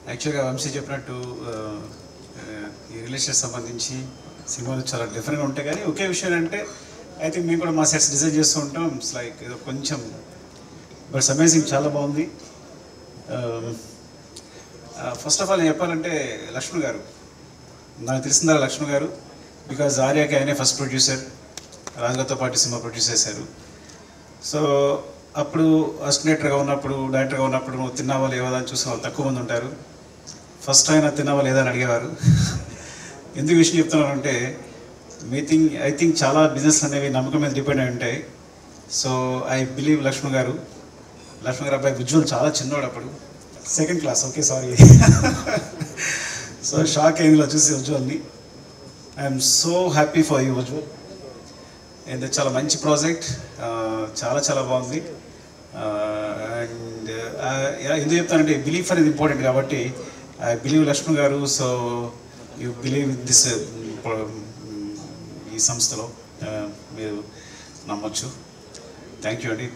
యాక్చువల్గా వంశీ చెప్పినట్టు ఈ రిలేషన్ సంబంధించి సినిమాలు చాలా డిఫరెంట్గా ఉంటాయి, కానీ ఒకే విషయం అంటే ఐ థింక్ మేము కూడా మా సెట్స్ డిజైన్ చేస్తూ ఉంటాం. ఇట్స్ లైక్ ఏదో కొంచెం బట్స్ అమేజింగ్, చాలా బాగుంది. ఫస్ట్ ఆఫ్ ఆల్ చెప్పాలంటే లక్ష్మణ్ గారు, నాకు తెలిసిందా లక్ష్మణ్ గారు, బికాజ్ ఆర్యాకి ఆయనే ఫస్ట్ ప్రొడ్యూసర్, రాజుగారితో పాటు సినిమా ప్రొడ్యూస్ చేశారు. సో అప్పుడు అసిస్టెంట్గా ఉన్నప్పుడు, డైరెక్టర్గా ఉన్నప్పుడు నువ్వు తిన్నావా లేవా అని చూసిన వాళ్ళు తక్కువ మంది ఉంటారు. ఫస్ట్ ఆయన తిన్నావా లేదా అని అడిగేవారు. ఎందుకు విషయం చెప్తున్నానంటే ఐ థింక్ చాలా బిజినెస్ అనేవి నమ్మకం మీద డిపెండ్ అయి ఉంటాయి. సో ఐ బిలీవ్ లక్ష్మణ్ గారు అబ్బాయి ఉజ్వల్ చాలా చిన్నవాడు అప్పుడు, second class, okay sorry. So shock అయింది ఇలా చూసి ఉజ్వల్ని. I'm so happy for you Ujjwal. And చాలా మంచి ప్రాజెక్ట్, చాలా బాగుంది. అండ్ ఎందుకు చెప్తానంటే బిలీఫ్ అనేది ఇంపార్టెంట్ కాబట్టి ఐ బిలీవ్ లక్ష్మణ్ గారు. సో యూ బిలీవ్ దిస్, ఈ సంస్థలో మీరు నమ్మొచ్చు. థ్యాంక్ యూ అండి.